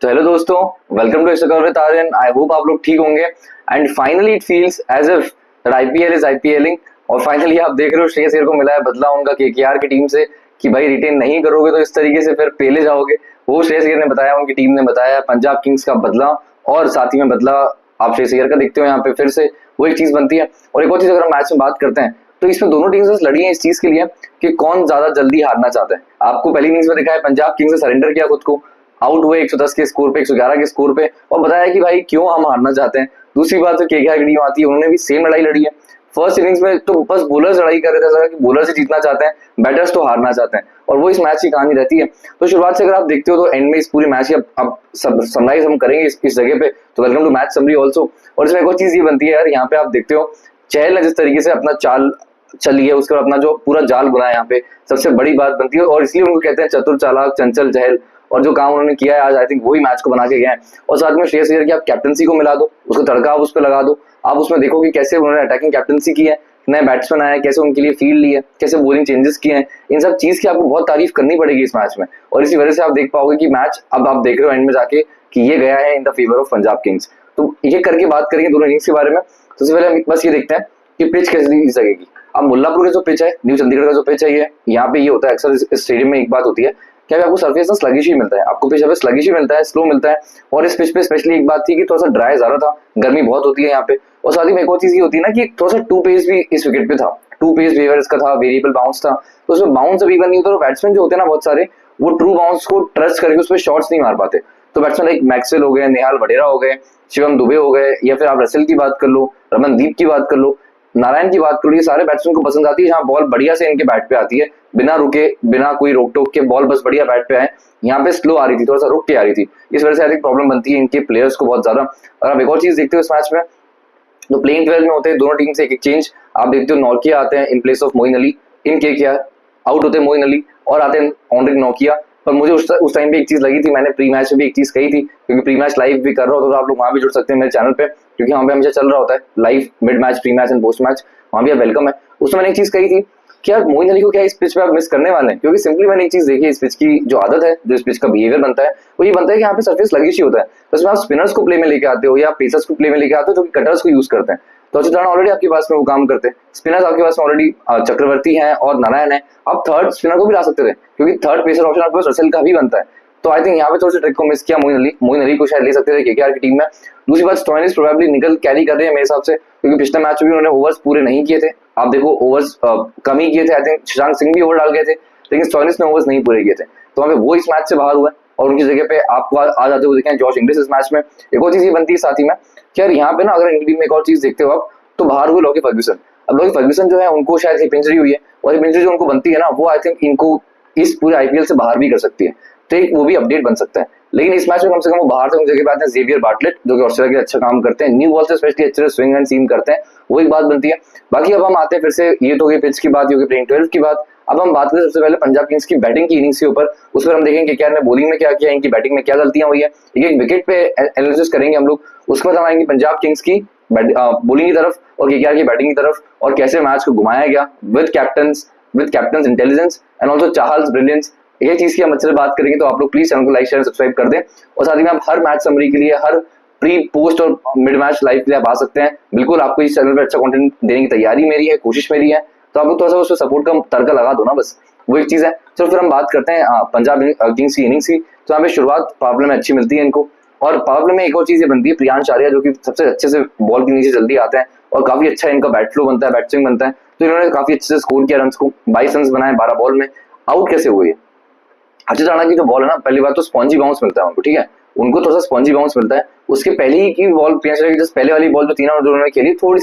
तो हेलो दोस्तों, welcome to extra with Aryan. I hope आप लोग ठीक होंगे and finally it feels as if that IPL is IPLing. और फाइनली आप देख रहे हो श्रेयस अय्यर को मिला है बदला उनका केकेआर की टीम से कि भाई रिटेन नहीं करोगे तो इस तरीके से फिर पेले जाओगे। वो श्रेयस अय्यर ने बताया, उनकी टीम ने बताया, पंजाब किंग्स का बदला और साथ ही में बदला आप श्रेयस अय्यर का देखते हो यहाँ पे फिर से वो एक चीज बनती है। और एक और चीज अगर हम मैच में बात करते हैं तो इसमें दोनों टीम्स लड़ी है इस चीज के लिए कि कौन ज्यादा जल्दी हारना चाहता है। आपको पहली इनिंग्स में दिखा है पंजाब किंग्स ने सरेंडर किया खुद को, आउट हुए 110 के स्कोर पे, 111 के स्कोर पे, और बताया कि भाई क्यों हम हारना चाहते हैं। दूसरी बात तो केकेआर की टीम आती है, उन्होंने भी सेम लड़ाई लड़ी है। फर्स्ट इनिंग्स में तो बस बॉलर्स लड़ाई कर रहे थे कि बॉलर से जीतना चाहते हैं, बैटर्स तो हारना चाहते हैं, और वो इस मैच की कहानी रहती है। तो शुरुआत से अगर आप देखते हो तो एंड में इस पूरी मैच की अब समराइज हम करेंगे इस जगह पे। तो welcome to match summary also. और इसमें एक और चीज ये बनती है यार, यहाँ पे आप देखते हो चहल ने जिस तरीके से अपना चाल चली है, उसके बाद अपना जो पूरा जाल बुना है यहाँ पे सबसे बड़ी बात बनती है, और इसलिए उनको कहते हैं चतुर चालाक चंचल चहल। और जो काम उन्होंने किया है आज, आई थिंक वही मैच को बना के गए हैं। और साथ में श्रेयस अय्यर की आप कैप्टनसी को मिला दो, उसको तड़का आप उस पर लगा दो, आप उसमें देखो कि कैसे उन्होंने अटैकिंग कैप्टनसी की है, नए बैट्समैन आए, कैसे उनके लिए फील्ड ली है, कैसे बॉलिंग चेंजेस किए हैं। इन सब चीज की आपको बहुत तारीफ करनी पड़ेगी इस मैच में, और इसी वजह से आप देख पाओगे कि मैच अब आप देख रहे हो एंड में जाके कि ये गया है in the favour of Punjab Kings. तो ये करके बात करेंगे दोनों इनिंग्स के बारे में। सबसे पहले हम बस ये देखते हैं कि पिच कैसी लगेगी। अब मुल्लापुर का जो पिच है, न्यू चंडीगढ़ का जो पिच है, ये यहाँ पे ये होता है अक्सर इस स्टेडियम में एक बात होती है कि आपको सरफेस ना स्लगिश ही मिलता है, आपको पिच पे स्लगिश ही मिलता है, स्लो मिलता है। और इस पिच पे स्पेशली एक बात थी कि थोड़ा सा ड्राई ज्यादा था, गर्मी बहुत होती है यहाँ पे। और साथ ही में एक और चीज ये होती है ना कि थोड़ा सा टू पेस भी इस विकेट पे था, टू पेस बिहेवियर इसका था, वेरिएबल बाउंस था। तो उसमें बाउंस अभी नहीं होता, बैट्समैन जो होते हैं ना बहुत सारे, वो ट्रू बाउंस को ट्रस्ट करके उस पर शॉट्स नहीं मार पाते। तो बैट्समैन लाइक मैक्सवेल हो गए, नेहाल वडेरा हो गए, शिवम दुबे हो गए, या फिर आप रसेल की बात कर लो, रमनदीप की बात कर लो, नारायण की बात करो, ये सारे बैट्समैन को पसंद आती है जहाँ बॉल बढ़िया से इनके बैट पे आती है, बिना रुके, बिना कोई रोक टोक के बॉल बस बढ़िया बैट पे आए। यहाँ पे स्लो आ रही थी, थोड़ा सा रुक के आ रही थी, इस वजह से आई थिंक प्रॉब्लम बनती है इनके प्लेयर्स को बहुत ज्यादा। और आप एक और चीज देखते हो इस मैच में, तो प्लेइंग 12 में होते हैं दोनों टीम से एक चेंज। आप देखते हो नोकिया आते हैं in place of Moeen Ali, in KKR out होते हैं मोइन अली और आते हैं ऑनरिक नोकिया। पर मुझे उस टाइम पे एक चीज लगी थी, मैंने प्री मैच में भी एक चीज कही थी, क्योंकि प्री मैच लाइव भी कर रहा होता, तो आप लोग वहां भी जुड़ सकते हैं मेरे चैनल पे, क्योंकि वहां पे हमेशा चल रहा होता है live mid match, pre match and post match, वहां भी वेलकम है। उसमें मैंने एक चीज कही थी कि यार मोइन अली को क्या इस पिच पे आप मिस करने वाले हैं, क्योंकि सिंपली मैंने एक चीज देखी, इस पिच की जो आदत है, जो इस पिच का बिहेवियर बनता है, वो ये बनता है कि यहाँ पे सरफेस लगिश ही होता है। तो इसमें आप स्पिनर्स को प्ले में लेके आते हो या पेसर्स को प्ले में लेके आते हो जो कि कटर्स को यूज करते हैं। तो अच्युत राणा ऑलरेडी आपके पास में वो काम करते हैं, स्पिनर्स आपके पास में ऑलरेडी चक्रवर्ती हैं और नारायण है। आप थर्ड स्पिनर को भी ला सकते थे, क्योंकि थर्ड पेसर ऑप्शन आपके पास रसेल का भी बनता है। तो आई थिंक यहाँ पे थोड़ा सा ट्रिक को मिस किया मोइन अली को शायद ले सकते थे केकेआर की टीम में। दूसरी बात, स्टोइनिस प्रोबेबली निकल कैरी कर रहे हैं मेरे हिसाब से, क्योंकि पिछले मैच में भी उन्होंने ओवर्स पूरे नहीं किए थे। आप देखो ओवर्स कम ही किए थे, आई थिंक शशांक सिंह भी ओवर डाल गए थे, लेकिन स्टोइनिस ने ओवर्स नहीं पूरे किए थे। तो वहाँ पे वो इस मैच से बाहर हुआ और उनकी जगह पे आपको आ जाते हुए देखें जॉश इंग्लिश इस मैच में। एक और चीज ये बनती है साथ ही में कि यार यहाँ पे ना अगर इंग्लैंड में एक और चीज देखते हो आप, तो बाहर हुए लॉकी फर्ग्यूसन। अब लॉकी फर्ग्यूसन जो है उनको शायद हिप इंजरी हुई है, और हिप इंजरी जो उनको बनती है ना, वो आई थिंक इनको इस पूरे आईपीएल से बाहर भी कर सकती है। तो एक वो भी अपडेट बन सकता है। लेकिन इस मैच में कम से कम वो बाहर थे, उनकी जगह पे आते हैं जेवियर बार्टलेट, जो कि ऑस्ट्रेलिया के अच्छा काम करते हैं, न्यू बॉल से स्पेशली अच्छे से स्विंग एंड सीम करते हैं, वो एक बात बनती है। बाकी अब हम आते हैं फिर से, ये तो होगी पिच की बात, ये होगी प्लेइंग 12 की बात। अब हम बात करें सबसे पहले पंजाब किंग्स की बैटिंग की इनिंग्स के ऊपर। उस पर हम देखेंगे क्या ने बॉलिंग में क्या किया, इनकी बैटिंग में क्या गलतियां हुई है, एक विकेट पे एनालिसिस करेंगे हम लोग। उसके बाद हम आएंगे पंजाब किंग्स की बॉलिंग की तरफ और केकेआर की बैटिंग की तरफ, और कैसे मैच को घुमाया गया with captain intelligence and also Chahal's brilliance. ये चीज की हम अच्छे से बात करेंगे, तो आप लोग प्लीज चैनल को लाइक शेयर सब्सक्राइब कर दें। और साथ ही में आप हर मैच समरी के लिए, हर प्री पोस्ट और मिड मैच लाइव के लिए आप आ सकते हैं। बिल्कुल आपको इस चैनल पर अच्छा कंटेंट देने की तैयारी मेरी है, कोशिश मेरी है। तो आप लोग थोड़ा सा उसमें सपोर्ट का तड़का लगा दो ना, बस वो एक चीज है। चलो फिर हम बात करते हैं पंजाब किंग्स की इनिंग्स की। तो यहाँ पे शुरुआत पावर प्ले में अच्छी मिलती है इनको, और पावर प्ले में एक और चीज ये बनती है, प्रियांश आर्या जो कि सबसे अच्छे से बॉल के नीचे जल्दी आते हैं, और काफी अच्छा इनका बैट फ्लो बनता है, बैट स्विंग बनता है। तो इन्होंने काफी अच्छे से स्कोर किया रन को, 22 रन बनाए 12 बॉल में। आउट कैसे हुए अच्युत राणा की जो बॉल है ना, पहली बात तो स्पॉन्जी बाउंस मिलता है उनको, ठीक है, उनको थोड़ा सा स्पॉन्जी बाउंस मिलता है। उसके पहले ही की बॉल प्रियांश आर्या की जस्ट पहले वाली बॉल जो 3 ओवर उन्होंने खेली थोड़ी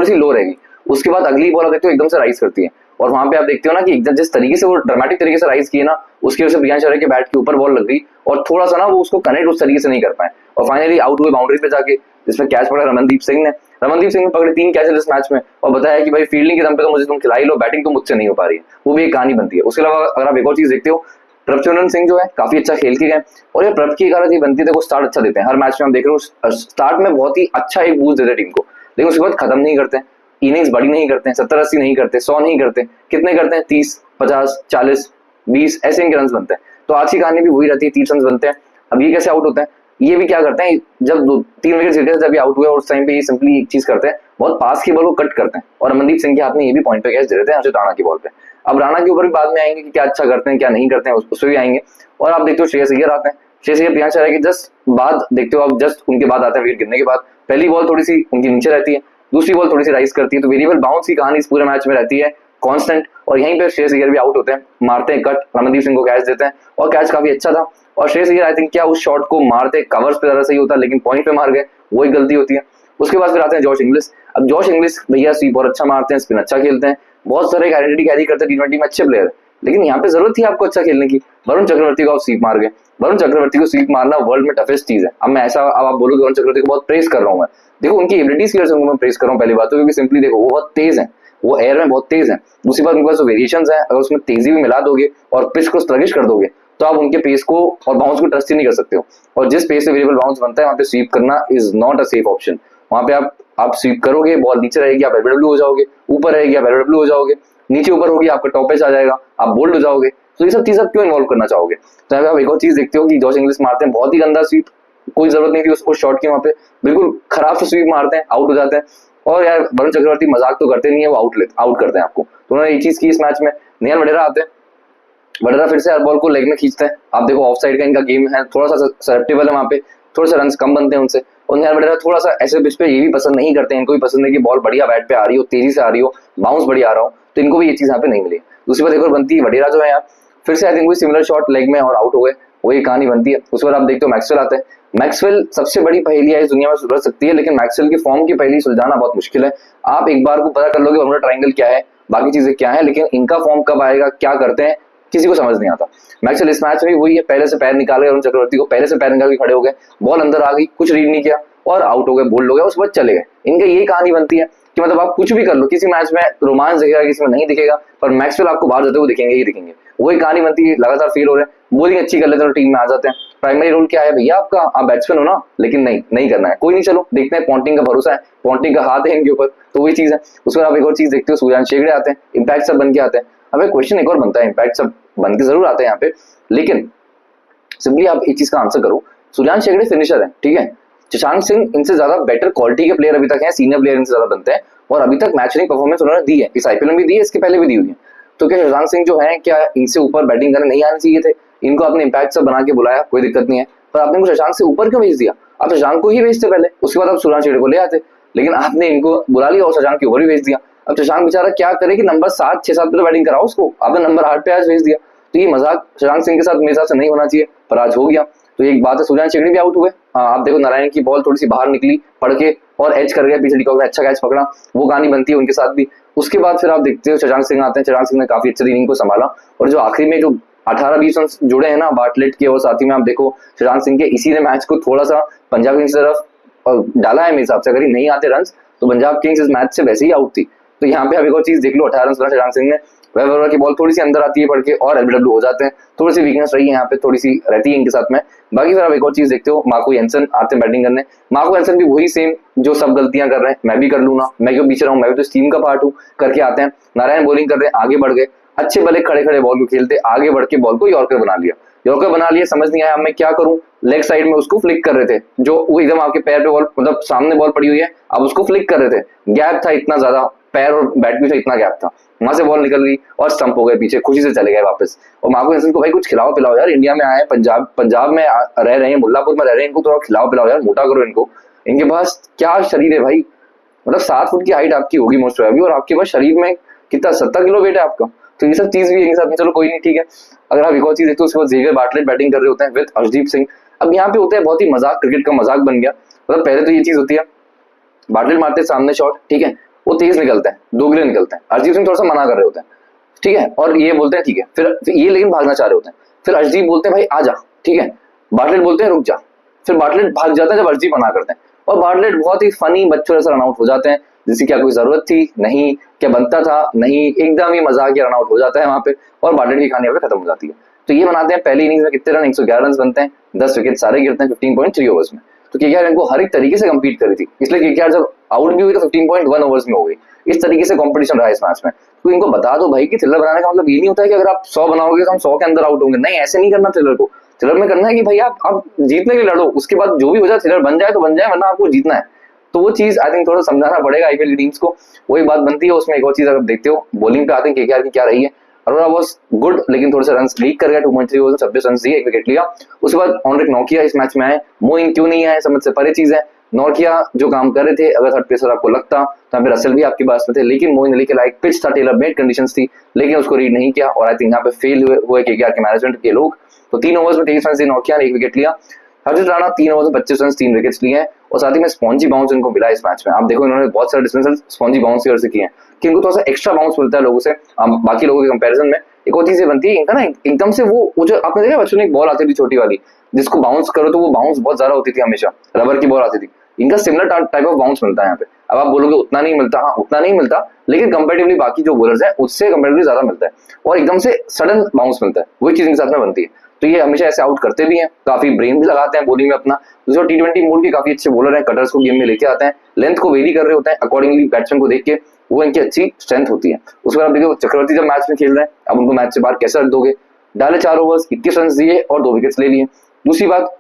सी लो रहेगी, उसके बाद अगली बॉल देखते हो एकदम से राइज करती है। और वहां पे आप देखते हो ना कि एकदम जिस तरीके से वो ड्रामेटिक तरीके से राइज किए ना, उसकी वजह से प्रियांश आर्या के बैट के ऊपर बॉल लग गई, और थोड़ा सा ना वो उसको कनेक्ट उस तरीके से नहीं कर पाए, और फाइनली आउट हुए बाउंड्री पे जाके, जिसमें कैच पड़ा रमनदीप सिंह ने पकड़े 3 कैच इस मैच में, और बताया कि भाई फील्डिंग के दम पे तो मुझे तुम खिला ही लो, बैटिंग तो मुझसे नहीं हो पा रही है। वो भी एक कहानी बनती है। उसके अलावा अगर आप एक और चीज देखते हो, प्रभचंद्रन सिंह जो है काफी अच्छा खेल के गए, और ये प्रभ की एक आदत बनती है, देखो स्टार्ट अच्छा देते हैं हर मैच में, हम देख रहे हो स्टार्ट में बहुत ही अच्छा एक बूस्ट देते हैं टीम को, लेकिन उसके बाद खत्म नहीं करते हैं, इनिंग्स बड़ी नहीं करते हैं, 70-80 नहीं करते, 100 नहीं करते, कितने करते हैं 30, 50, 40, 20 ऐसे इनके रन बनते हैं। तो आज की कहानी भी वही रहती है, 30 रन बनते हैं। अब ये कैसे आउट होता है, ये भी क्या करते हैं, जब 3 विकेट गिरे जब ये आउट हुए और उस टाइम पे ये सिंपली एक चीज करते हैं, बहुत पास की बॉल को कट करते हैं और अमनदीप सिंह के हाथ में ये भी पॉइंट पे कैच दे देते हैं हर्षित राणा की बॉल पे। अब राणा के ऊपर भी बाद में आएंगे कि क्या अच्छा करते हैं क्या नहीं करते हैं, उस पर भी आएंगे। और आप देखते हो श्रेयस अय्यर आते हैं, श्रेयस अय्यर प्रियांश आर्या के जस्ट बाद देखते हो आप, जस्ट उनके बाद आते हैं विकेट गिरने के बाद। पहली बॉल थोड़ी सी उनकी नीचे रहती है, दूसरी बॉल थोड़ी सी राइज करती है, तो वेरिएबल बाउंस की कहानी इस पूरे मैच में रहती है कांस्टेंट। और यहीं पे श्रेयस अय्यर भी आउट होते हैं, मारते हैं कट, रमनदीप सिंह को कैच देते हैं और कैच काफी अच्छा था। और श्रेयस अय्यर आई थिंक क्या उस शॉट को मारते कवर्स पे ज्यादा सही होता, लेकिन पॉइंट पे मार गए, वो एक गलती होती है। उसके बाद फिर आते हैं जॉश इंग्लिश। अब जॉश इंग्लिश भैया स्वीप बहुत अच्छा मारते हैं, स्पिन अच्छा खेलते हैं, बहुत सारे आइडेंटिटी कैरी करते हैं टी20 में, अच्छे प्लेयर, लेकिन यहाँ पे जरूरत थी आपको अच्छा खेलने की। वरुण चक्रवर्ती को आप स्वीप मार गए। वरुण चक्रवर्ती को स्वीप मारना वर्ल्ड में टफेस्ट चीज है। अब मैं ऐसा, अब आप बोलोगे वरुण चक्रवर्ती को बहुत प्रेस कर रहा हूँ मैं, देखो उनकी एबिलिटीज की वजह से उनको मैं प्रेस कर रहा हूँ पहली बात तो, क्योंकि सिंपली देखो वो बहुत तेज है, वो एयर में बहुत तेज है। दूसरी बात उनके पास जो वेरिएशन है, अगर उसमें तेजी भी मिला दोगे और पिच को स्ट्रगिश कर दोगे तो आप उनके पेस को और बाउंस को ट्रस्ट ही नहीं कर सकते हो। और जिस पेस से वेरिएबल बाउंस बनता है वहां पे स्वीप करना is not a safe option. वहां पे आप स्वीप करोगे, बॉल नीचे रहेगी, आप एलबीडब्ल्यू हो जाओगे, ऊपर रहेगी आप एलबीडब्ल्यू हो जाओगे, नीचे ऊपर होगी आपका टॉप एज आ जाएगा, आप बोल्ड हो जाओगे। तो ये सब चीज आप क्यों इन्वॉल्व करना चाहोगे? तो यहाँ पे आप एक और चीज देखते हो कि जॉश इंग्लिश मारते हैं बहुत ही गंदा स्वीप, कोई जरूरत नहीं थी उस शॉट की, वहां पे बिल्कुल खराब से स्वीप मारते हैं, आउट हो जाते हैं। और यार वरुण चक्रवर्ती मजाक तो करते नहीं है, वो आउट करते हैं आपको। तो उन्होंने ये चीज की इस मैच में। निहाल वडेरा आते हैं, वडेरा फिर से हर बॉल को लेग में खींचते हैं। आप देखो ऑफ साइड का इनका गेम है, थोड़ा सा ससेप्टेबल है, वहां पे थोड़े से रन कम बनते हैं उनसे। और निहाल वडेरा थोड़ा सा ऐसे पिच पे ये भी पसंद नहीं करते हैं, इनको भी पसंद है कि बॉल बढ़िया बैट पे आ रही हो, तेजी से आ रही हो, बाउंस बढ़िया आ रहा हो, तो इनको भी ये चीज यहाँ पे नहीं मिली। दूसरी बात एक और बनती है, वडेरा जो है यार फिर से आई थिंक कोई सिमिलर शॉट लेग में और आउट हो गए, वही कहानी बनती है। उसके बाद आप देखते हो मैक्सवेल आते हैं। मैक्सवेल सबसे बड़ी पहेलियां इस दुनिया में सुलझ सकती है, लेकिन मैक्सवेल की फॉर्म की पहेली सुलझाना बहुत मुश्किल है। आप एक बार को पता कर लोगे बर्मुडा ट्रायंगल क्या है, बाकी चीजें क्या है, लेकिन इनका फॉर्म कब आएगा, क्या करते हैं, किसी को समझ नहीं आता। मैक्सवेल इस मैच में भी वही है, पहले से पैर निकाल गए, अरुण चक्रवर्ती को पहले से पैर निकाल के खड़े हो गए, बॉल अंदर आ गई, कुछ रीड नहीं किया और आउट हो गए, बोल्ड हो गया, उसके बाद चले गए। इनका यही कहानी बनती है कि मतलब आप कुछ भी कर लो, किसी मैच में रोमांच दिखेगा, किसी में नहीं दिखेगा, पर मैक्सवेल आपको बाहर जाते हुए दिखेंगे ही दिखेंगे। वही कहानी बनती है, लगातार फेल हो रहे हैं, बोलिंग अच्छी कर लेते हैं तो टीम में आ जाते हैं। प्राइमरी रोल क्या है भैया आपका, आप बैट्समैन हो ना, लेकिन नहीं करना है, कोई नहीं, चलो देखते हैं, पॉन्टिंग का भरोसा है, पॉन्टिंग का हाथ है इनके ऊपर, तो वही चीज है। उसके बाद आप एक और चीज देखते हो, सूर्यांश शेगड़े आते हैं, इम्पैक्ट सब बन के आते हैं। अब एक क्वेश्चन एक और बनता है, इम्पैक्ट सब बन के जरूर आते हैं यहाँ पे, लेकिन सिंपली आप एक चीज का आंसर करो, सूर्यांश शेगड़े फिनिशर है, ठीक है, शशांक सिंह इनसे ज्यादा बेटर क्वालिटी के प्लेयर अभी तक हैं, सीनियर प्लेयर इनसे ज्यादा बनते हैं, और अभी तक मैच विनिंग परफॉर्मेंस उन्होंने दी है, इस आईपीएल में भी दी है, इसके पहले भी दी हुई है। तो क्या शशांक सिंह जो है, क्या इनसे ऊपर बैटिंग करने नहीं आने चाहिए थे? इनको आपने इम्पैक्ट सब बना के बुलाया, कोई दिक्कत नहीं है, पर आपने इनको शशांक से ऊपर क्यों भेज दिया? आप शशांक को ही भेजते पहले, उसके बाद आप सूर्यांश शेगड़े को ले आते, लेकिन आपने इनको बुला लिया और शशांक के ऊपर भी भेज दिया। अब शशांक बेचारा क्या करे कि नंबर 7, 6, 7 पे बैटिंग कराओ उसको, आपने नंबर 8 पे आज भेज दिया। तो ये मजाक शशांक सिंह के साथ मेरे हिसाब से नहीं होना चाहिए, पर आज हो गया। तो एक बात है, सूर्यांश शेगड़े भी आउट हुए। आप देखो नारायण की बॉल थोड़ी सी बाहर निकली पड़ के और एज कर गया, पीछे डिकॉक ने अच्छा कैच पकड़ा, वो कहानी बनती है उनके साथ भी। उसके बाद फिर आप देखते हो शशांक सिंह आते हैं, शशांक सिंह ने काफी अच्छे इनिंग को संभाला, और जो आखिरी में जो 18-20 रन जुड़े हैं ना बार्टलेट के, और साथ ही में आप देखो शशांक सिंह के, इसी ने मैच को थोड़ा सा पंजाब किंग्स की तरफ डाला है मेरे हिसाब से। अगर ये नहीं आते रन तो पंजाब किंग्स इस मैच से वैसे ही आउट थी। तो यहाँ पे आप एक और चीज देख लो, 18 रन बना शशांक सिंह ने, वह की बॉल थोड़ी सी अंदर आती है पड़ के और एलबीडब्ल्यू हो जाते हैं, थोड़ी सी वीकनेस रही है यहाँ पे, थोड़ी सी रहती है इनके साथ में। बाकी फिर आप एक और चीज देखते हो, मार्को जेनसन आते हैं बैटिंग करने, मार्को जेनसन भी वही सेम जो सब गलतियां कर रहे हैं, मैं भी कर लूँ ना, मैं क्यों पीछे रहूं, मैं भी तो इस टीम का पार्ट हूँ, करके आते हैं। नारायण बॉलिंग कर रहे हैं, आगे बढ़ गए, अच्छे भले खड़े खड़े बॉल को खेलते, आगे बढ़ के बॉल को यॉर्कर बना लिया, यॉर्कर बना लिया, समझ नहीं आया मैं क्या करूं, लेग साइड में उसको फ्लिक कर रहे थे, जो वो एकदम आपके पैर पे बॉल, मतलब सामने बॉल पड़ी हुई है, अब उसको फ्लिक कर रहे थे, गैप था इतना ज्यादा, पैर और बैट भी था, इतना गैप था, वहां से बॉल निकल गई और स्टंप हो गए पीछे, खुशी से चले गए वापस। और मार्को जेनसन को भाई कुछ खिलाओ पिलाओ यार, इंडिया में आए, पंजाब में रह रहे हैं, मुल्लापुर में रह रहे हैं, इनको थोड़ा खिलाओ पिलाओ यार, मोटा करो इनको, इनके पास क्या शरीर है भाई, मतलब 7 फुट की हाइट आपकी होगी मोस्ट प्रोबेबली, और आपके पास शरीर में कितना 70 किलो वेट है आपका, तो ये सब चीज भी इनके साथ में, चलो कोई नहीं, ठीक है। अगर आप एक और चीज देखते हो, उसके बाद जेवियर बार्टलेट बैटिंग कर रहे होते हैं विद अर्शदीप सिंह। अब यहाँ पे होता है बहुत ही मजाक, क्रिकेट का मजाक बन गया। मतलब पहले तो ये चीज होती है, बार्टलेट मारते हैं सामने शॉट, ठीक है, वो तेज निकलते हैं, दोगले निकलते हैं, अर्शदीप सिंह थोड़ा सा मना कर रहे होते हैं, ठीक है, और ये बोलते हैं ठीक है, फिर ये लेकिन भागना चाह रहे होते हैं, फिर अर्शदीप बोलते हैं भाई आ जा, ठीक है, बार्टलेट बोलते हैं रुक जा, फिर बार्टलेट भाग जाता है जब अर्शदीप मना करते हैं, और बार्टलेट बहुत ही फनी बच्चों जैसा रन आउट हो जाते हैं, जिसकी क्या कोई जरूरत थी नहीं, क्या बनता था नहीं, एकदम ही मजाक रन आउट हो जाता है वहां पे, और बार्टलेट की कहानी खत्म हो जाती है। तो ये बनाते हैं पहली इनिंग्स में कितने रन, 111 रन बनते हैं, 10 विकेट सारे गिरते हैं 15.3 ओवर्स में। तो केकेआर इनको हर एक तरीके से कम्पीट करी थी, इसलिए केकेआर जब आउट भी हुई तो 15.1 ओवर्स में हो गई। इस तरीके से कंपटीशन रहा इस मैच में। तो इनको बता दो भाई कि थ्रिलर बनाने का मतलब ये नहीं होता है कि अगर आप 100 बनाओगे तो हम 100 के अंदर आउट होंगे, नहीं, ऐसे नहीं करना थ्रिलर को। थ्रिलर में करना है कि भाई आप जीतने के लिए लड़ो, उसके बाद जो भी हो जाए थ्रिलर बन जाए तो बन जाए, वरना आपको जीतना है। तो वो चीज आई थिंक थोड़ा समझाना पड़ेगा आईपीएल की टीम्स को। वही बात बनती है उसमें। एक और चीज अगर देखते हो बॉलिंग पे आते हैं केकेआर की क्या रही है। अरोड़ा वॉज गुड, लेकिन थोड़े से रन लीक कर गया, 2.3 ओवर 26 रन दिए, एक विकेट लिया। उसके बाद ऑनरिक नोकिया इस मैच में आए, मोइन क्यों नहीं आए समझ से परे चीज है। नोकिया जो काम कर रहे थे, अगर थर्ड पेसर आपको लगता तो यहाँ पे रसल भी आपके पास में थे, लेकिन मोइन अली के लाइक पिच था, टेलर मेड कंडीशंस थी, लेकिन उसको रीड नहीं किया, और आई थिंक यहाँ पे फेल हुए केकेआर के मैनेजमेंट के लोग। तो 3 ओवर्स में 23 रन से नोकिया ने एक विकेट लिया। हर्षित राणा 3 ओवर में 25 रन 3 विकेट्स लिए हैं, और साथ ही में स्पॉन्जी बाउंस इनको मिला इस मैच में। आप देखो इन्होंने बहुत सारे डिस्मिसल स्पॉन्जी बाउंस की वजह से किए हैं, कि इनको थोड़ा सा एक्स्ट्रा बाउंस मिलता है लोगों से, बाकी लोगों के कंपैरिजन में। एक और चीज ये बनती है इनका ना, एकदम से वो जो आपने देखा बच्चों ने एक बॉल आती थी छोटी वाली, जिसको बाउंस करो तो वो बाउंस बहुत ज्यादा होती थी, हमेशा रबर की बॉल आती थी। इनका सिमिलर टाइप ऑफ बाउंस मिलता है यहाँ पे। अब आप बोलोगे उतना नहीं मिलता, हाँ उतना नहीं मिलता, लेकिन कंपेरेटिवली बाकी जो बॉलर्स हैं उससे कंपेरेटिवली ज्यादा मिलता है, और एकदम से सडन बाउंस मिलता है, वही चीज इनके साथ में बनती है। तो ये हमेशा ऐसे आउट करते भी हैं, काफी ब्रेन भी लगाते हैं बॉलिंग में अपना। दूसरा T20 मोड के काफी अच्छे बॉलर हैं, कटर्स को गेम में लेके आते हैं, लेंथ को वेरी कर रहे होते हैं अकॉर्डिंगली बैट्समैन को देख के, वो इनकी अच्छी स्ट्रेंथ होती है। उसके बाद आप देखो चक्रवर्ती जब मैच में खेल रहे हैं, अब उनको मैच से बाहर कैसे रख दोगे। डाले 4 ओवर्स 21 रन दिए और 2 विकेट्स ले लिए। दूसरी बात,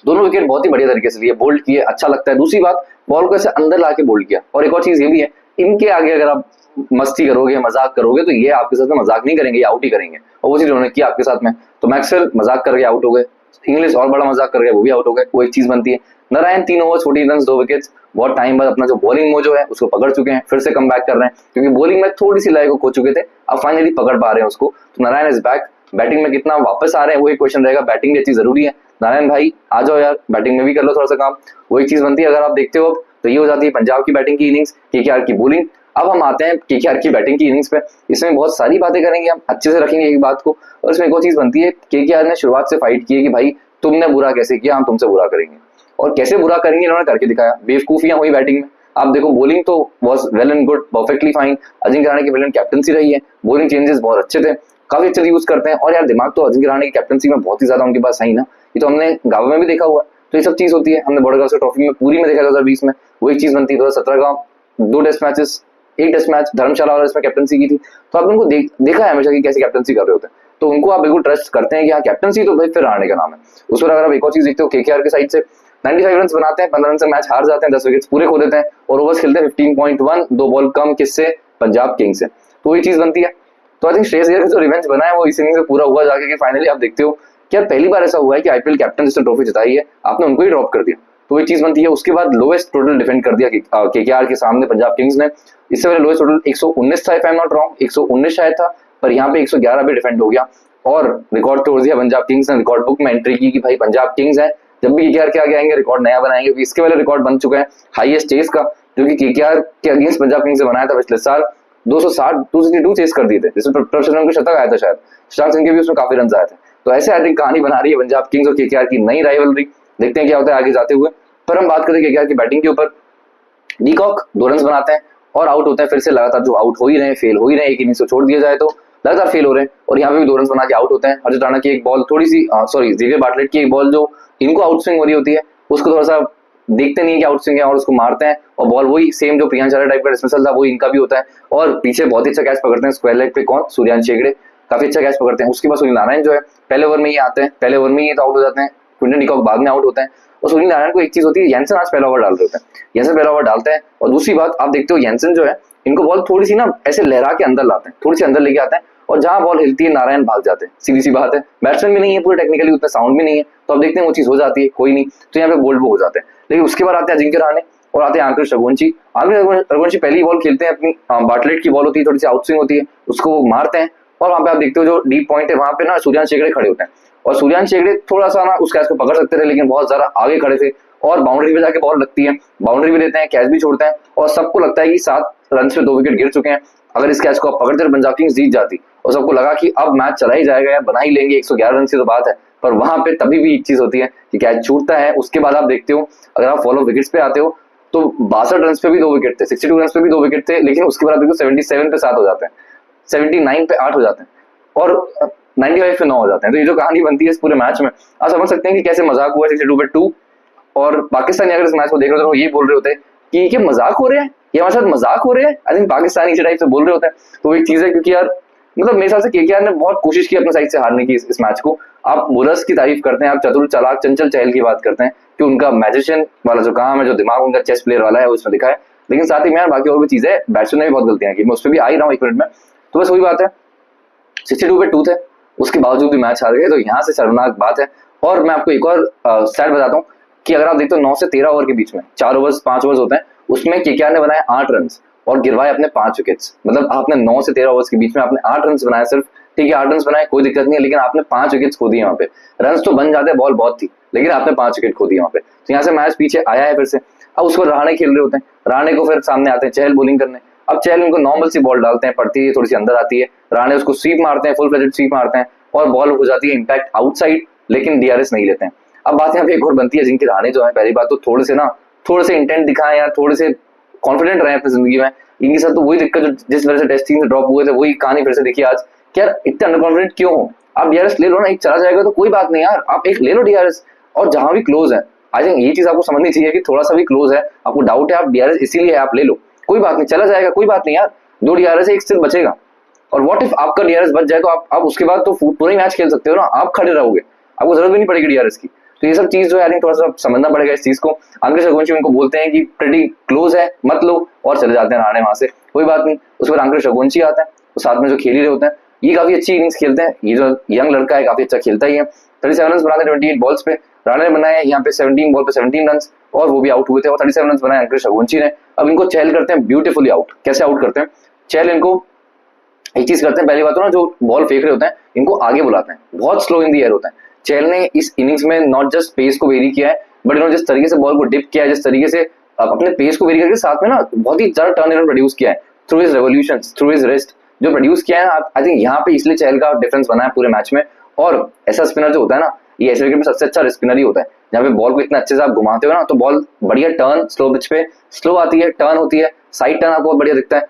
दोनों विकेट बहुत ही बढ़िया तरीके से लिए, बोल्ड किए, अच्छा लगता है। दूसरी बात, बॉल को ऐसे अंदर ला के बोल्ड किया। और एक और चीज ये भी है, इनके आगे अगर आप मस्ती करोगे, मजाक करोगे, तो ये आपके साथ में मजाक नहीं करेंगे, ये आउट ही करेंगे, और वो चीज उन्होंने किया आपके साथ में। तो मैक्सवेल मजाक करके आउट हो गए, इंग्लिश और बड़ा मजाक कर गए, वो भी आउट हो गए, वो एक चीज बनती है। नारायण 3 ओवर 14 रन 2 विकेट्स, बहुत टाइम बाद अपना जो बॉलिंग मोजो है उसको पकड़ चुके हैं, फिर से कम बैक कर रहे हैं, क्योंकि बॉलिंग में थोड़ी सी लय को खो चुके थे, अब फाइनली पकड़ पा रहे हैं उसको। तो नारायण इज बैक। बैटिंग में कितना वापस आ रहे हैं वो एक क्वेश्चन रहेगा, बैटिंग भी अच्छी जरूरी है। नारायण भाई आ जाओ यार, बैटिंग में भी कर लो थोड़ा सा काम, वो एक चीज बनती है। अगर आप देखते हो तो ये हो जाती है पंजाब की बैटिंग की इनिंग्स, केकेआर की बॉलिंग। अब हम आते हैं केकेआर की बैटिंग की इनिंग्स पे। इसमें बहुत सारी बातें करेंगे हम, अच्छे से रखेंगे एक बात को। और इसमें एक और चीज बनती है, केकेआर ने शुरुआत से फाइट की है कि भाई तुमने बुरा कैसे किया, हम तुमसे बुरा करेंगे, और कैसे बुरा करेंगे इन्होंने करके दिखाया। बेवकूफियां हुई बैटिंग में। आप देखो बॉलिंग तो was well and good, perfectly fine, Ajinkya Rahane की ब्रिलियंट कैप्टनसी रही है, बॉलिंग चेंजेस बहुत अच्छे थे, काफी अच्छे यूज करते हैं। और यार दिमाग तो अजिंक्य रहाणे की कैप्टनसी में बहुत ही ज्यादा उनके पास सही ना, ये तो हमने गांव में भी देखा हुआ। तो ये सब चीज होती है, हमने बॉर्डर ट्रॉफी में पूरी में देखा 2020 में, वो एक चीज बनती है। 2017 का 2 टेस्ट मैचेस, 1 टेस्ट मैच धर्मशाला और इसमें कैप्टनसी की थी, तो आपने उनको देखा है हमेशा कि कैसे कैप्टनसी कर रहे होते हैं, तो उनको आप बिल्कुल ट्रस्ट करते हैं कि हाँ कैप्टनसी तो भाई फिर रहाणे का नाम है। उस पर अगर आप एक और चीज देखते हो, केकेआर के साइड से 95 रन बनाते हैं, 15 रन से मैच हार जाते हैं, 10 विकेट पूरे खो देते हैं, और ओवर्स खेलते हैं 15.1, 2 बॉल कम किससे, पंजाब किंग्स से। तो ये चीज बनती है। तो आई थिंक श्रेयस अय्यर का जो रिवेंज बना है वो इस इनिंग से पूरा हुआ जाके, कि फाइनली आप देखते हो कि यार पहली बार ऐसा हुआ है कि आईपीएल कैप्टन जिसने ट्रॉफी जिताई है आपने उनको ही ड्रॉप कर दिया, तो ये चीज बनती है। उसके बाद लोएस्ट टोटल डिफेंड कर दिया केकेआर के सामने पंजाब किंग्स ने। इससे पहले लोएस्ट टोटल 119 था, if I am not wrong, 119 शायद था, पर यहाँ पे 111 भी डिफेंड हो गया, और रिकॉर्ड तोड़ दिया पंजाब किंग्स ने। रिकॉर्ड बुक में एंट्री की कि भाई पंजाब किंग्स है, जब भी केकेआर के आगे आएंगे रिकॉर्ड नया बनाएंगे, क्योंकि इसके पहले रिकॉर्ड बन चुका है हाईएस्ट चेस का, जो कि केकेआर के अगेंस्ट पंजाब किंग्स से बनाया था पिछले साल। 262 चेस कर दिए थे, जिसमें प्रभ शर्मा को शतक आया था शायद, शशांक सिंह के भी उसमें काफी रन आए थे। तो ऐसे आई थिंक कहानी बना रही है पंजाब किंग्स और केकेआर की नई राइवलरी। देखते हैं क्या होता है आगे जाते हुए। पर हम बात करें केकेआर की बैटिंग के ऊपर, डीकॉक 2 रन बनाते हैं और आउट होते हैं फिर से लगातार, जो आउट हो ही रहे हैं, फेल हो ही रहे हैं, एक इनिंग्स को छोड़ दिया जाए तो लगातार फेल हो रहे हैं, और यहाँ पे भी 2 रन बना के आउट होते हैं। हर्षित राणा की एक बॉल थोड़ी सी सॉरी जेवियर बार्टलेट की एक बॉल जो इनको आउट स्विंग हो रही होती है, उसको थोड़ा सा देखते नहीं है कि आउट स्विंग है, और उसको मारते हैं, और बॉल वही सेम जो प्रियांश आर्या टाइप का डिसमिसल था वो इनका भी होता है। और पीछे बहुत ही अच्छा कैच पकड़ते हैं स्क्वायर लेग पे, कौन, सूर्यांश शेगड़े, काफी अच्छा कैच पकड़ते हैं। उसके बाद सुनील नारायण जो है पहले ओवर में ही आते हैं, पहले ओवर में ही तो आउट हो जाते हैं, क्विंटन डीकॉक बाद में आउट होते हैं। और सुनील नारायण को एक चीज होती है, येंसन आज पहला ओवर डाल रहे होते हैं, येंसन पहला ओवर डालते हैं। और दूसरी बात आप देखते हो येंसन जो है इनको बॉल थोड़ी सी ना ऐसे लहरा के अंदर लाते हैं, थोड़ी सी अंदर लेके आते हैं, और जहां बॉल हिलती है नारायण भाग जाते हैं, सीधी सी बात है। बैट्समैन भी नहीं है पूरे टेक्निकली, उतना साउंड भी नहीं है, तो आप देखते हैं वो चीज हो जाती है, कोई नहीं, तो यहाँ पे बोल्ड हो जाते हैं। लेकिन उसके बाद आते हैं अजिंक्य रहाणे और आते हैं आंकृश रघुवंशी। आंकृश रघुवंशी पहली बॉल खेलते हैं अपनी, बार्टलेट की बॉल होती है, थोड़ी सी आउटस्विंग होती है, उसको वो मारते हैं, और वहां पे आप देखते हो जो डीप पॉइंट है वहां पे ना सूर्यांश शेगड़े खड़े होते हैं, और सूर्यांश शेगड़े थोड़ा सा ना उस कैच को पकड़ सकते थे, लेकिन बहुत ज्यादा आगे खड़े थे, और बाउंड्री पे जाके बॉल लगती है, बाउंड्री भी लेते हैं, कैच भी छोड़ते हैं, और सबको लगता है कि 7 रन पे 2 विकेट गिर चुके हैं, अगर इस कैच को आप पकड़ते पंजाब किंग्स जीत जाती, और सबको लगा कि अब मैच चला ही जाएगा, या बना ही लेंगे, 111 रन की तो बात है। पर वहां पे तभी भी एक चीज होती है कि कैच छूटता है। उसके बाद आप देखते हो, अगर आप फॉलो विकेट्स पे आते हो, तो 62 रन पे भी 2 विकेट थे, 62 रन पे भी 2 विकेट थे, लेकिन उसके बाद देखो 77 पे 7 हो जाते हैं, 79 पे 8 हो जाते हैं, और 95 पे 9 हो जाते हैं। तो ये जो कहानी बनती है इस पूरे मैच में, आप समझ सकते हैं कि कैसे मजाक हुआ 62 पे 2। और पाकिस्तानी अगर इस मैच को देख रहे हो तो ये बोल रहे होते हैं कि क्या मजाक हो रहे हैं, ये हमारे साथ मजाक हो रहे हैं, आई थिंक पाकिस्तानी इसी टाइप से बोल रहे होते हैं। तो एक चीज है, क्योंकि यार मतलब मेरे हिसाब से केकेआर ने बहुत कोशिश की अपने साइड से हारने की इस मैच को। आप बोलर्स की तारीफ करते हैं, आप चतुर चालाक चंचल चहल की बात करते हैं कि उनका मैजिशियन वाला जो काम है, जो दिमाग उनका चेस प्लेयर वाला है वो इसमें दिखा है, लेकिन साथ ही में यार बाकी और भी चीजें, बैट्समैन ने भी बहुत गलतियां की, मैं उस पर भी आ ही रहा हूँ 1 मिनट में। तो बस वही बात है, 62 पे 2 थे, उसके बावजूद भी मैच हार गए, तो यहाँ से शर्मनाक बात है। और मैं आपको एक और स्टैट बताता हूँ कि अगर आप देखते हो 9 से 13 ओवर के बीच में 4 ओवर्स 5 ओवर्स होते हैं, उसमें केकेआर ने बनाए 8 रन और गिरवाए अपने 5 विकेट्स। मतलब आपने 9 से 13 ओवर्स के बीच में आपने 8 रन बनाए सिर्फ, ठीक है 8 रन बनाए कोई दिक्कत नहीं है, लेकिन आपने 5 विकेट्स खो दिए वहां पे। रन तो बन जाते, बॉल बहुत थी, लेकिन आपने 5 विकेट खो दिए वहां पे। तो यहाँ से मैच पीछे आया है फिर से। अब उसको रहाणे खेल रहे होते हैं, रहाणे को फिर सामने आते हैं चहल बॉलिंग करने। अब चहल उनको नॉर्मल सी बॉल डालते हैं, पड़ती है थोड़ी सी अंदर आती है, रहाणे उसको स्वीप मारते हैं, फुल फ्लेजेड स्वीप मारते हैं और बॉल हो जाती है इम्पैक्ट आउटसाइड, लेकिन डीआरएस नहीं लेते हैं। अब बात यहाँ पे एक और बनती है, जिनके रहाणे जो है, पहली बात तो थोड़े से इंटेंट दिखाएं या थोड़े से कॉन्फिडेंट रहे अपनी जिंदगी में। इनके साथ तो वही दिक्कत, जो जिस वजह से टेस्टिंग से ड्रॉप हुए थे, वही कहानी फिर से देखिए आज। क्या यार इतने अंडर कॉन्फिडेंट क्यों हो? आप डीआरएस ले लो ना, एक चला जाएगा तो कोई बात नहीं यार, आप एक ले लो डीआरएस, और जहां भी क्लोज है, आई थिंक ये चीज आपको समझनी चाहिए कि थोड़ा सा भी क्लोज है, आपको डाउट है, आप डीआरएस इसीलिए आप ले लो, कोई बात नहीं, चला जाएगा, कोई बात नहीं यार, 2 डीआरएस है, 1 स्टिल बचेगा। और व्हाट इफ आपका डीआरएस बच जाए, तो आप उसके बाद तो पूरा ही मैच खेल सकते हो ना, आप खड़े रहोगे, आपको जरूरत भी नहीं पड़ेगी डीआरएस की। तो ये सब चीज जो है थोड़ा सा समझना पड़ेगा इस चीज को। अंकित रघुवंशी उनको बोलते हैं कि प्रेटी क्लोज है, मत लो, और चले जाते हैं रहाणे वहां से, कोई बात नहीं। उसके बाद अंकित रघुवंशी आते हैं, तो साथ में जो खेल ही रहे होते हैं, ये काफी अच्छी इनिंग्स खेलते हैं, ये जो यंग लड़का है काफी अच्छा खेलता ही है। 37 रन बनाते 28 बॉल्स पे, रहाणे ने बनाए यहाँ पे 17 बॉल पे 17 रन, और वो भी आउट हुए थे, और 37 रन बनाए अंकित रघुवंशी ने। अब इनको चहल करते हैं ब्यूटीफुली आउट। कैसे आउट करते हैं चहल? इनको एक चीज करते हैं, पहली बात तो ना, जो बॉल फेंक रहे होते हैं इनको आगे बुलाते हैं, बहुत स्लो इन दी एयर होता है। चहल ने इस इनिंग्स में नॉट जस्ट पेस को वेरी किया है, बट इन्होंने जिस तरीके से बॉल को डिप किया है, जिस तरीके से अपने पेस को वेरी करके साथ में ना बहुत ही ज्यादा टर्न इन्होंने प्रोड्यूस किया है through his revolutions, through his wrist, जो प्रोड्यूस किया है, आई थिंक यहाँ पे इसलिए चहल का डिफरेंस बना है पूरे मैच में। और ऐसा स्पिनर जो होता है ना, ये ऐसे विकेट में सबसे अच्छा स्पिनर ही होता है, जहाँ पे बॉल को इतना अच्छे से आप घुमाते हो ना, तो बॉल बढ़िया टर्न, स्लो पिच पे स्लो आती है, टर्न होती है, साइड टर्न आपको बहुत बढ़िया दिखता है,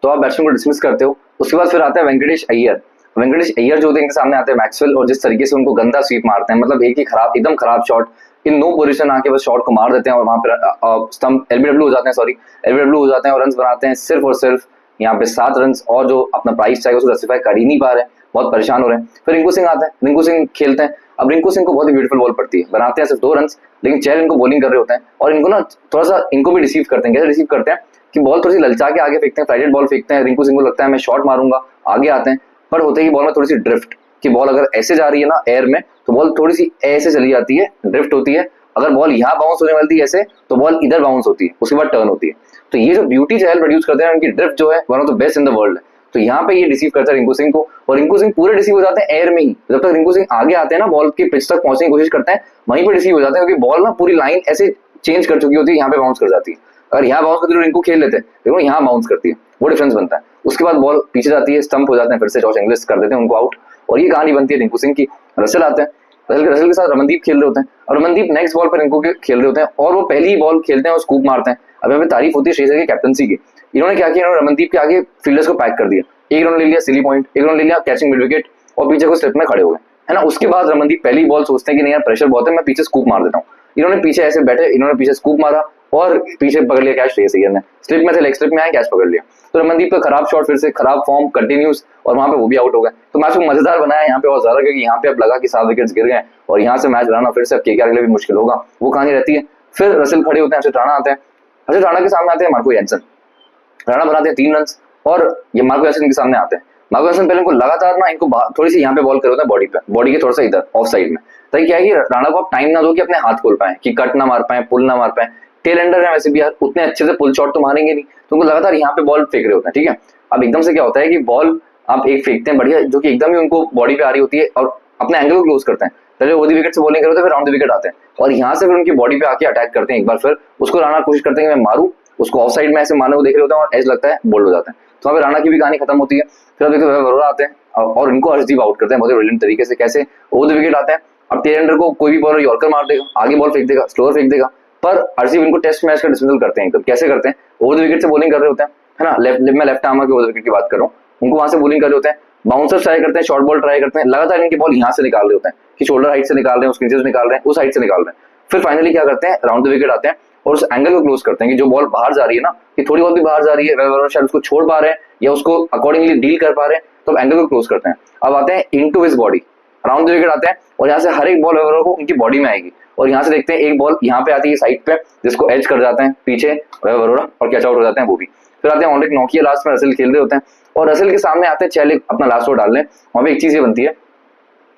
तो आप बैट्समैन को डिसमिस करते हो। उसके बाद फिर आता है वेंकटेश अय्यर। वेंकटेश अय्यर जो होते हैं इनके सामने आते हैं मैक्सवेल, और जिस तरीके से उनको गंदा स्वीप मारते हैं, मतलब एक ही खराब, एकदम खराब शॉट, इन नो पोजीशन आके बस शॉट को मार देते हैं, और वहां पर स्टंप एलबीडब्ल्यू हो जाते हैं, सॉरी एलबीडब्ल्यू हो जाते हैं, और रन बनाते हैं सिर्फ और सिर्फ यहाँ पे 7 रन, और जो अपना प्राइस चाहिए उसको जस्टिफाई कर ही नहीं पा रहे हैं, बहुत परेशान हो रहे हैं। फिर रिंकू सिंह आता है, रिंकू सिंह खेलते हैं। अब रिंकू सिंह को बहुत ही ब्यूटीफुल बॉल पड़ती है, बनाते हैं सिर्फ 2 रन, लेकिन चहल इनको बॉलिंग कर रहे होते हैं, और इनको ना थोड़ा सा इनको भी रिसीव करते हैं। कैसे रिसीव करते हैं कि बॉल थोड़ी सी ललचा के आगे फेंकते हैं, फ्लाइटेड बॉल फेंकते हैं, रिंकू सिंह को लगता है मैं शॉट मारूंगा, आगे आते हैं, पर होते ही बॉल में थोड़ी सी ड्रिफ्ट, कि बॉल अगर ऐसे जा रही है ना एयर में, तो बॉल थोड़ी सी ऐसे चली जाती है, ड्रिफ्ट होती है। अगर बॉल यहाँ बाउंस होने वाली थी ऐसे, तो बॉल इधर बाउंस होती है, उसके बाद टर्न होती है। तो ये जो ब्यूटी चहल प्रोड्यूस करते हैं, उनकी ड्रिफ्ट जो है one of the best in the world है। तो यहाँ पे ये रिसीव करता है रिंकू सिंह को, और रिंकू सिंह पूरे रिसीव हो जाते हैं एयर में ही। जब तक रिंकू सिंह आगे आते हैं ना, बॉल के पिच तक पहुंचने की कोशिश करते हैं, वहीं पर रिसीव हो जाते हैं, क्योंकि बॉल ना पूरी लाइन ऐसे चेंज कर चुकी होती है, यहाँ पे बाउंस कर जाती है। अगर यहाँ बाउंस करती है तो रिंकू खेल लेते हैं, लेकिन यहाँ बाउंस करती है, वो डिफरेंस बनता है। उसके बाद बॉल पीछे जाती है, स्टंप हो जाते हैं, फिर से जॉश इंग्लिश कर देते हैं उनको आउट, और ये कहानी बनती है रिंकू सिंह की। रसेल आते हैं, रसेल के साथ रमनदीप खेल रहे होते हैं, और रमनदीप नेक्स्ट बॉल पर रिंकू के खेल रहे होते हैं, और वो पहली ही बॉल खेलते हैं और स्कूप मारते हैं। अब यहाँ पे तारीफ होती है श्रेयस की कैप्टनसी की। इन्होंने क्या किया, इन्होंने रमनदीप के आगे फील्डर्स को पैक कर दिया, 1 रन ले लिया सिली पॉइंट, 1 रन ले लिया कैचिंग मिड विकेट, और पीछे को स्लिप में खड़े हो गए, है ना। उसके बाद रमनदीप पहली बॉल सोचते हैं कि नहीं यार प्रेशर बहुत है, मैं पीछे स्कूप मार देता हूँ। इन्होंने पीछे ऐसे बैठे, इन्होंने पीछे स्कूप मारा, और पीछे पकड़ लिया कैच श्रेयस अय्यर ने, स्लिप में थे, लेग स्लिप में आए, कैच पकड़ लिया। तो रमनदीप का खराब शॉट, फिर से खराब फॉर्म कंटिन्यूस, और वहां पे वो भी आउट हो गए। तो मैच को मजेदार बनाया यहाँ पे और ज्यादा, क्योंकि यहाँ पे अब लगा कि 7 विकेट्स गिर गए, और यहाँ से मैच बनाना फिर से केकेआर के लिए भी मुश्किल होगा, वो कहानी रहती है। फिर रसेल खड़े होते हैं, हर्षित राणा आते हैं, हर्षित राणा के सामने आते हैं मार्को यानसन, राणा बनाते हैं 3 रन, और ये मार्को यानसन के सामने आते हैं। मार्को यानसन पहले इनको लगातार ना, इनको थोड़ी सी यहाँ पे बॉल कर होता है बॉडी पे, बॉडी के थोड़ा सा इधर ऑफ साइड में, ताकि क्या है कि राणा को आप टाइम ना दो कि अपने हाथ खोल पाए, कि कट ना मार पाए, पुल ना मार पाए। टेल एंडर है वैसे भी यार, उतने अच्छे से पुल शॉट तो मारेंगे नहीं, तो उनको लगातार यहाँ पे बॉल फेंक रहे होते हैं, ठीक है। अब एकदम से क्या होता है कि बॉल आप एक फेंकते हैं बढ़िया, जो कि एकदम ही उनको बॉडी पे आ रही होती है, और अपने एंगल को क्लोज करते हैं। पहले ओवर द विकेट से बॉलिंग करते हैं, फिर राउंड द विकेट आते हैं, और यहाँ से फिर उनकी बॉडी पे आके अटैक करते हैं एक बार, फिर उसको राणा कोशिश करते हैं कि मैं मारूं, उसको ऑफ साइड में ऐसे मारने को देख रहे होते हैं, और एज लगता है बोल्ड हो जाता है। तो वहाँ पे राणा की भी कहानी खत्म होती है। फिर देखते हैं वरुणा आते हैं, और इनको हर्षदीप आउट करते हैं बहुत ब्रिलियंट तरीके से। कैसे? ओवर द विकेट आते हैं, अब टेल एंडर को कोई भी बॉलर यॉर्कर मार देगा, आगे बॉल फेंक देगा, स्लोअर फेंक देगा, पर हर्षदीप इनको टेस्ट मैच का डिसमिसल करते हैं एकदम। कैसे करते हैं? ओवर द विकेट से बॉलिंग कर रहे होते हैं, है ना, लेफ्ट आर्म के ओवर द विकेट की बात कर रहा हूँ, उनको वहां से बॉलिंग कर रहे होते हैं, बाउंसर ट्राई करते हैं, शॉर्ट बॉल ट्राई करते हैं, लगातार इनकी बॉल यहाँ से निकाल रहे होते हैं, कि शोल्डर हाइट से निकाल रहे हैं, उसके नीचे से निकाल रहे हैं, उस हाइट से निकाल रहे हैं। फिर फाइनली क्या करते हैं, राउंड द विकेट आते हैं, और उस एंगल को क्लोज करते हैं कि जो बॉल बाहर जा रही है ना, कि थोड़ी बहुत भी बाहर जा रही है, शायद उसको छोड़ पा रहे हैं, या उसको अकॉर्डिंगली डील कर पा रहे हैं, तो अब एंगल को क्लोज करते हैं। अब आते हैं into his body, around the wicket आते हैं और यहाँ से हर एक बॉल को उनकी बॉडी में आएगी और यहाँ से देखते हैं एक बॉल यहाँ पे आती है साइड पे जिसको एज कर जाते हैं पीछे वरोरा और कैच आउट हो जाते हैं वो भी। फिर आते हैं ऑनरिक नोकिया, लास्ट में रसेल खेल रहे होते हैं और रसेल के सामने आते हैं चहल अपना लास्ट ओवर डालने। वहाँ पे एक चीज ये बनती है,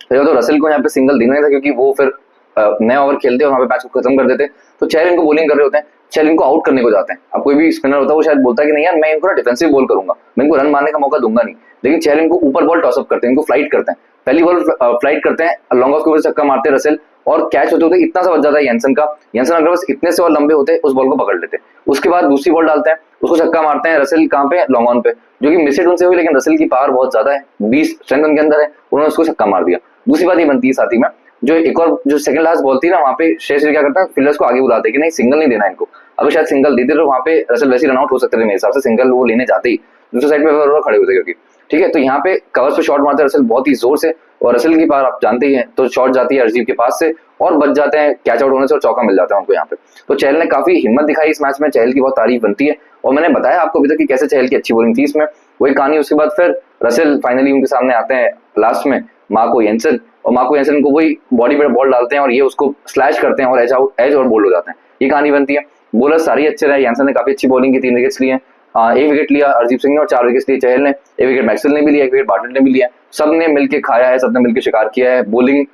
तो रसेल को यहाँ पे सिंगल देना था क्योंकि वो फिर नया ओवर खेलते और वहाँ पे मैच को खत्म कर देते। तो चहल इनको बॉलिंग कर रहे होते हैं, चहल इनको आउट करने को जाते हैं। अब कोई भी स्पिनर होता है वो शायद बोलता है कि नहीं यार मैं इनको ना डिफेंसिव बॉल करूंगा, मैं इनको रन मारने का मौका दूंगा नहीं, लेकिन चहल इनको ऊपर बॉल टॉसअप करते हैं, इनको फ्लाइट करते हैं। पहली बॉल फ्लाइट करते हैं, लॉन्ग ऑफ के ऊपर छक्का मारते हैं रसेल और कैच होते होते इतना सा बच जाता है येंसन का, येंसन अगर बस इतने से और लंबे होते उस बॉल को पकड़ लेते। उसके बाद दूसरी बॉल डालते हैं, उसको छक्का मारते हैं रसेल कहाँ पे, लॉन्ग ऑन पे, जो कि मिस हिट उनसे हुई लेकिन रसेल की पावर बहुत ज्यादा है, 20 स्ट्रेंथ उनके अंदर है, उन्होंने उसको छक्का मार दिया। दूसरी बात ये बनती है साथ ही में जो एक और जो सेकंड लास्ट बॉल थी ना, वहाँ पे श्रेयस अय्यर क्या करता है फील्डर्स को आगे बुलाते कि नहीं सिंगल नहीं देना इनको, अगर शायद सिंगल देते तो वहाँ पे रसेल वैसे रन आउट हो सकते थे मेरे हिसाब से, सिंगल वो लेने जाते ही दूसरे साइड पे खड़े होते क्योंकि ठीक है। तो यहाँ पे कवर्स पे शॉट मारते हैं रसेल बहुत ही जोर से और रसेल की पावर आप जानते ही हैं, तो शॉट जाती है हरजीब के पास से और बच जाते हैं कैच आउट होने से और चौका मिल जाता है उनको यहाँ पे। तो चहल ने काफी हिम्मत दिखाई इस मैच में, चहल की बहुत तारीफ बनती है और मैंने बताया आपको अभी तक कि कैसे चहल की अच्छी बॉलिंग थी इसमें, वही कहानी। उसके बाद फिर रसेल फाइनली उनके सामने आते हैं लास्ट में मार्को येंसन और मार्को येंसन को वही बॉडी पे बॉल डालते हैं और ये उसको स्लैश करते हैं और एज और बोल्ड हो जाते हैं, ये कहानी बनती है। बॉलर सारी अच्छे रहे, येंसन ने काफी अच्छी बॉलिंग की, 3 विकेट्स लिए, 1 विकेट लिया हरजीत सिंह ने और 4 विकेट लिए चहल ने, 1 विकेट मैक्सवेल ने भी लिया, 1 विकेट बार्टलेट ने भी लिया, सबने मिलकर खाया है, सबने मिलकर शिकार किया है, बॉलिंग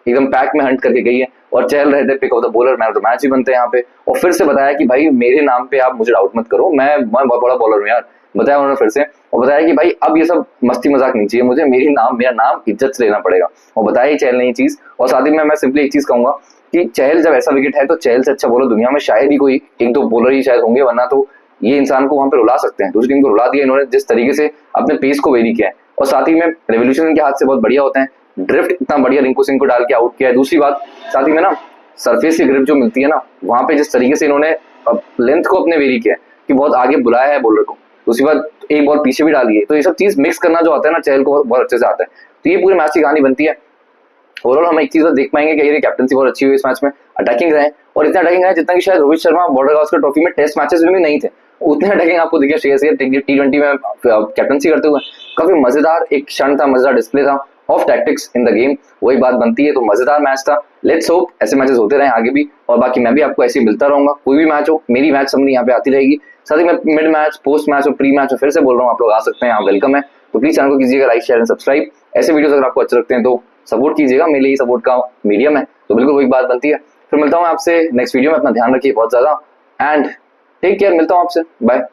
एकदम पैक में हंट करके गई है और चहल रहे थे pick of the bowler, man of the match ही बनते हैं यहाँ पे। और फिर से बताया कि भाई मेरे नाम पे आप मुझे डाउट मत करो, मैं बहुत बड़ा बॉलर हूँ यार, बताया उन्होंने फिर से, और बताया कि भाई अब ये सब मस्ती मजाक नहीं चाहिए, मुझे मेरा नाम इज्जत से लेना पड़ेगा, और बताया चहल ने ये चीज। और साथ ही में मैं सिंपली एक चीज कहूंगा कि चहल जब ऐसा विकेट है तो चहल से अच्छा बॉलर दुनिया में शायद ही कोई 1-2 बॉलर ही शायद होंगे, वरना तो ये इंसान को वहां पे रुला सकते हैं, दूसरी टीम को रुला दिया इन्होंने जिस तरीके से अपने पेस को वेरी किया है। और साथ ही में रेवोल्यूशन इनके हाथ से बहुत बढ़िया होते हैं, ड्रिफ्ट इतना बढ़िया रिंकू सिंह को डाल के आउट किया है। दूसरी बात साथ ही में ना सरफेस की ग्रिप जो मिलती है ना, वहां पे जिस तरीके से इन्होंने लेंथ को अपने वेरी किया है कि बहुत आगे बुलाया है बॉलर को, दूसरी बात एक बॉल पीछे भी डाली है, तो ये सब चीज मिक्स करना जो आता है ना चहल को बहुत अच्छे से आता है। तो ये पूरे मैच की कहानी बनती है। ओवरऑल हम एक चीज देख पाएंगे कि ये कैप्टनसी बहुत अच्छी हुई इस मैच में, अटैकिंग रहे और इतना अटैकिंग है जितना कि शायद रोहित शर्मा बॉर्डर गावस्कर ट्रॉफी में टेस्ट मैचेस में भी नहीं थे, उतने अटैकिंग आपको दिखे श्रेयस अय्यर T20 में कैप्टनसी करते हुए। काफी मजेदार एक क्षण था, मजेदार डिस्प्ले था of tactics in the game, वही बात बनती है। तो मजेदार मैच था, लेट्स होप ऐसे मैचेस होते रहे आगे भी, और बाकी मैं भी आपको ऐसे ही मिलता रहूंगा, कोई भी मैच हो मेरी मैच समरी यहाँ पे आती रहेगी। साथ ही मैं मिड मैच, पोस्ट मैच और प्री मैच फिर से बोल रहा हूँ, आप लोग आ सकते हैं, आप वेलकम है। तो प्लीज चैनल को कीजिएगा लाइक शेयर एंड सब्सक्राइब, ऐसे वीडियोस अगर आपको अच्छे लगते हैं तो सपोर्ट कीजिएगा, मेरे लिए सपोर्ट का मीडियम है, तो बिल्कुल वही बात बनती है। फिर मिलता हूँ आपसे नेक्स्ट वीडियो में, अपना ध्यान रखिए बहुत ज्यादा एंड टेक केयर, मिलता हूँ आपसे, बाय।